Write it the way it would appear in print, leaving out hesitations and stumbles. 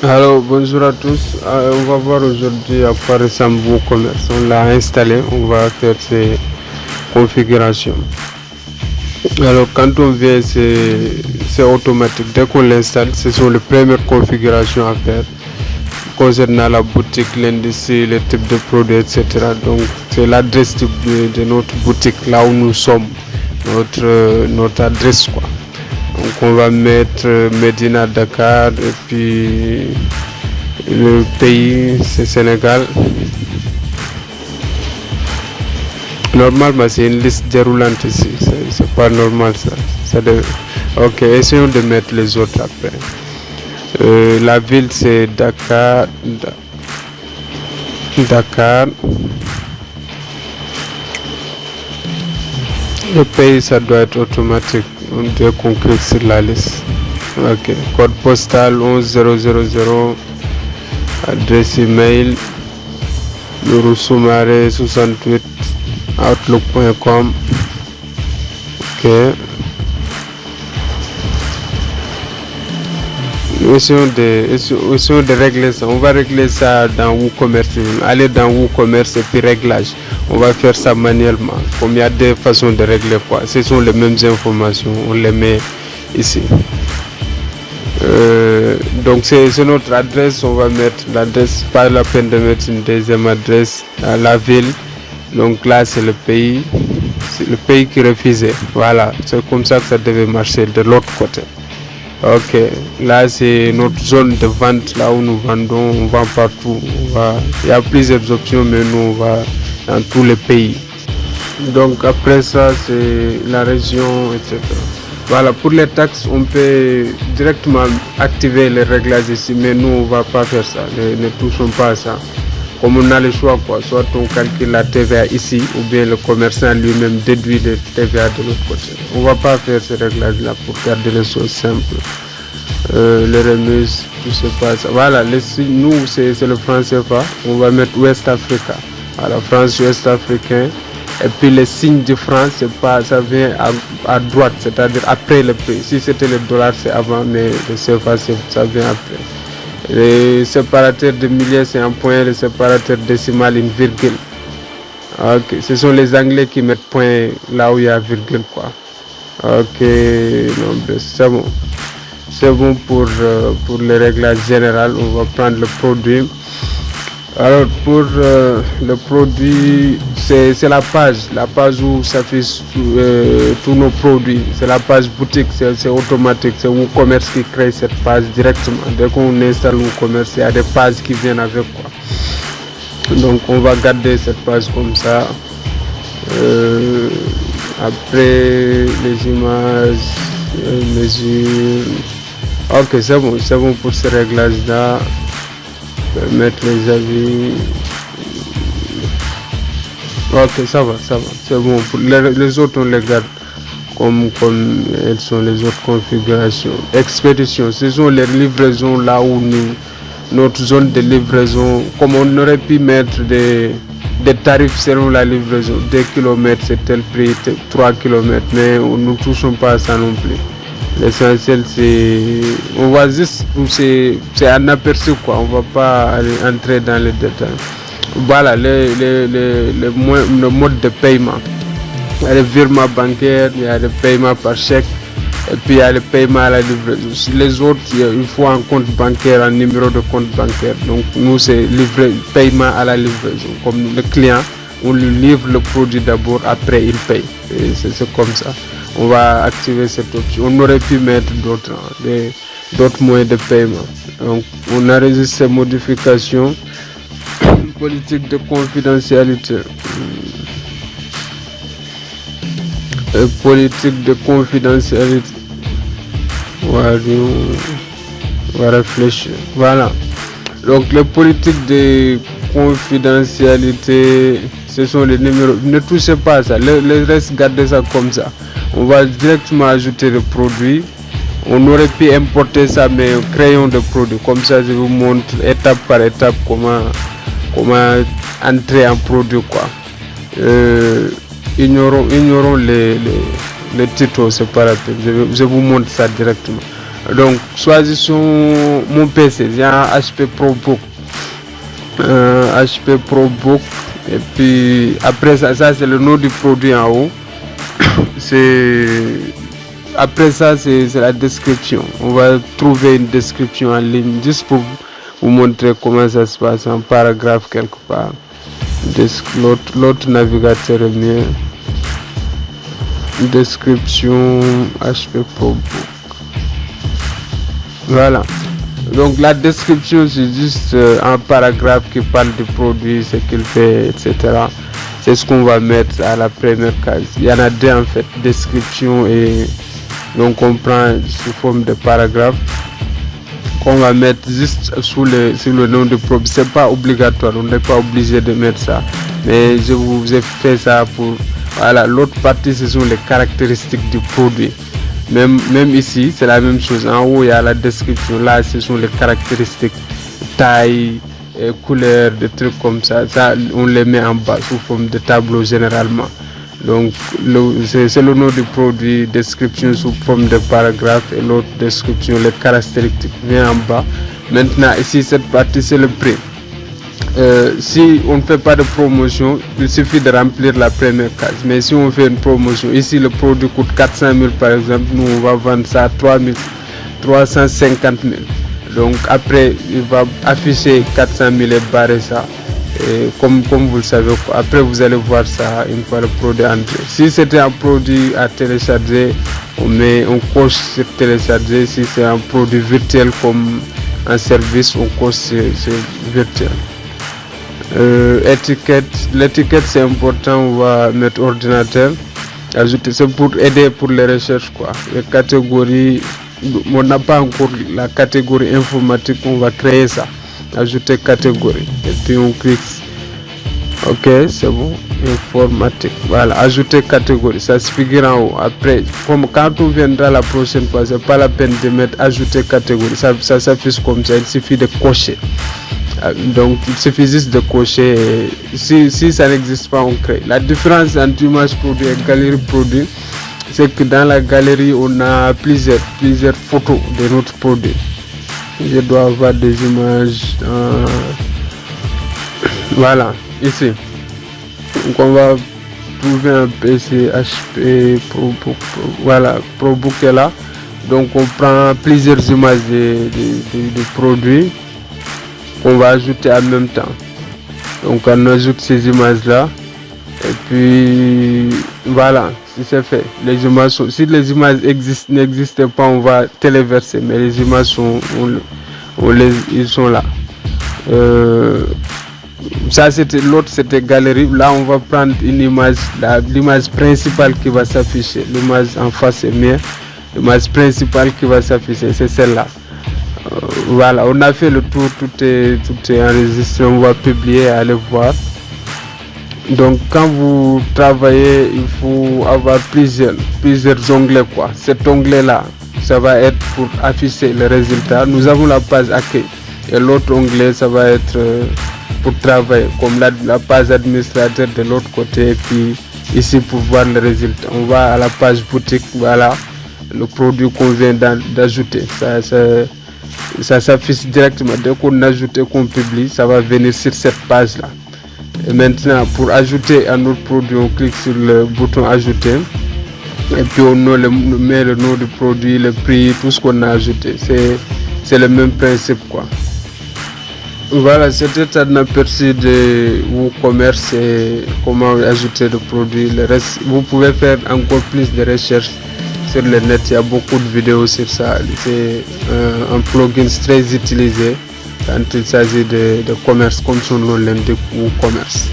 Alors, bonjour à tous. On va voir aujourd'hui à quoi ressemble WooCommerce. On l'a installé, on va faire ces configurations. Alors, quand on vient, c'est automatique. Dès qu'on l'installe, ce sont les premières configurations à faire concernant la boutique, l'indice, le type de produit, etc. Donc, c'est l'adresse de notre boutique, là où nous sommes, notre adresse, quoi. Donc on va mettre Medina Dakar et puis le pays c'est Sénégal. Normalement c'est une liste déroulante ici, c'est pas normal ça Ok, essayons de mettre les autres après. La ville c'est Dakar. Dakar. Le pays ça doit être automatique. On doit conclure sur la liste. Ok, code postal 11000, adresse email Soumaré68 outlook.com. Ok, essayons de régler ça. On va régler ça dans WooCommerce. Aller dans WooCommerce et puis réglage. On va faire ça manuellement. Comme il y a des façons de régler quoi. Ce sont les mêmes informations. On les met ici. Donc c'est notre adresse. On va mettre l'adresse. Pas la peine de mettre une deuxième adresse à la ville. Donc là c'est le pays. C'est le pays qui refusait. Voilà. C'est comme ça que ça devait marcher de l'autre côté. Ok, là c'est notre zone de vente, là où nous vendons, on vend partout. Il y a plusieurs options, mais nous on va dans tous les pays. Donc après ça c'est la région, etc. Voilà, pour les taxes on peut directement activer les réglages ici, mais nous on va pas faire ça, ne touchons pas à ça. Comme on a le choix quoi, soit on calcule la TVA ici ou bien le commerçant lui-même déduit le TVA de l'autre côté. On va pas faire ces réglages là pour garder les choses simples. Les remises, tout se passe. Voilà, nous c'est le franc CFA. On va mettre Ouest Africa. Voilà, France Ouest africain. Et puis les signes de France, c'est pas, ça vient à droite, c'est-à-dire après le prix. Si c'était le dollar, c'est avant, mais le CFA, ça vient après. Les séparateurs de milliers, c'est un point, les séparateurs décimal, une virgule. Ok, ce sont les Anglais qui mettent point là où il y a virgule, quoi. Ok, non, c'est bon. C'est bon pour les réglages générales. On va prendre le produit. Alors pour le produit, c'est la page où s'affiche tous nos produits. C'est la page boutique, c'est automatique. C'est WooCommerce qui crée cette page directement. Dès qu'on installe WooCommerce, il y a des pages qui viennent avec quoi. Donc on va garder cette page comme ça. Après les images, mesures. Ok, c'est bon pour ce réglage là. Mettre les avis. Ok, ça va, c'est bon. Pour les autres, on les garde comme elles sont les autres configurations. Expédition, ce sont les livraisons là où notre zone de livraison, comme on aurait pu mettre des tarifs selon la livraison. 2 km c'est tel prix, 3 km, mais nous ne touchons pas à ça non plus. L'essentiel on va juste, c'est un aperçu quoi, on va pas aller entrer dans les détails. Voilà le mode de paiement. Il y a le virement bancaire, il y a le paiement par chèque et puis il y a le paiement à la livraison. Les autres, il faut un compte bancaire, un numéro de compte bancaire. Donc nous c'est paiement à la livraison. Comme le client, on lui livre le produit d'abord, après il paye. C'est comme ça. On va activer cette option. On aurait pu mettre d'autres moyens de paiement. Donc, on a enregistre ces modifications. Politique de confidentialité. Politique de confidentialité. On va réfléchir. Voilà. Donc, les politiques de confidentialité, ce sont les numéros. Ne touchez pas à ça. Le reste, gardez ça comme ça. On va directement ajouter le produit. On aurait pu importer ça, mais créons de produit. Comme ça, je vous montre étape par étape comment entrer en produit, quoi. Ignorons les titres séparatés. Je vous montre ça directement. Donc choisissons mon PC, j'ai un HP ProBook. HP ProBook, et puis après ça c'est le nom du produit en haut. Après ça c'est la description. On va trouver une description en ligne juste pour vous montrer comment ça se passe, un paragraphe quelque part. L'autre navigateur est mieux. Description HP ProBook. Voilà. Donc la description c'est juste un paragraphe qui parle du produit, ce qu'il fait, etc. C'est ce qu'on va mettre à la première case. Il y en a deux en fait, description, et donc on prend sous forme de paragraphe qu'on va mettre juste sur le nom du produit. C'est pas obligatoire, on n'est pas obligé de mettre ça, mais je vous ai fait ça pour voilà. L'autre partie ce sont les caractéristiques du produit. Même ici c'est la même chose. En haut il y a la description, là ce sont les caractéristiques, taille, couleur, des trucs comme ça. Ça on les met en bas sous forme de tableau généralement. Donc c'est le nom du produit, description sous forme de paragraphe, et l'autre description, les caractéristiques vient en bas. Maintenant ici cette partie c'est le prix. Si on ne fait pas de promotion, il suffit de remplir la première case. Mais si on fait une promotion, ici le produit coûte 400 000 par exemple, nous on va vendre ça à 350 000. Donc après il va afficher 400 000 et barrer ça. Et comme vous le savez, après vous allez voir ça une fois le produit entré. Si c'était un produit à télécharger, on coche sur télécharger. Si c'est un produit virtuel comme un service, on coche sur virtuel. Étiquette, l'étiquette c'est important, on va mettre ordinateur, ajouter, c'est pour aider pour les recherches quoi. Les catégories, on n'a pas encore la catégorie informatique, on va créer ça, ajouter catégorie, et puis on clique, ok c'est bon, informatique, voilà, ajouter catégorie, ça se figure en haut. Après comme quand on viendra la prochaine fois, c'est pas la peine de mettre ajouter catégorie, ça s'affiche comme ça, il suffit de cocher. Donc il suffit juste de cocher. Si ça n'existe pas, on crée. La différence entre image produit et galerie produit, c'est que dans la galerie on a plusieurs photos de notre produit. Je dois avoir des images, voilà, ici. Donc on va trouver un PC HP ProBook, voilà, ProBook est là. Donc on prend plusieurs images de produits qu'on va ajouter en même temps. Donc on ajoute ces images là, et puis voilà, si c'est fait, les images sont, si les images n'existent pas, on va téléverser, mais les images sont, ils sont là. Ça c'était l'autre, c'était galerie. Là on va prendre une image, l'image principale qui va s'afficher, l'image en face est mieux, l'image principale qui va s'afficher c'est celle-là. Voilà, on a fait le tour, tout est enregistré, on va publier, allez voir. Donc quand vous travaillez, il faut avoir plusieurs onglets quoi. Cet onglet là, ça va être pour afficher les résultats. Nous avons la page accueil, et l'autre onglet ça va être pour travailler, comme la page administrateur de l'autre côté, et puis ici pour voir les résultats. On va à la page boutique, voilà le produit qu'on vient d'ajouter, ça s'affiche directement. Dès qu'on ajoute et qu'on publie, ça va venir sur cette page là. Et maintenant pour ajouter un autre produit, on clique sur le bouton ajouter, et puis on met le nom du produit, le prix, tout ce qu'on a ajouté. C'est le même principe quoi. Voilà, c'était un aperçu de WooCommerce et comment ajouter le produit. Le reste, vous pouvez faire encore plus de recherches sur le net, il y a beaucoup de vidéos sur ça. C'est un plugin très utilisé quand il s'agit de commerce, comme son nom l'indique, WooCommerce.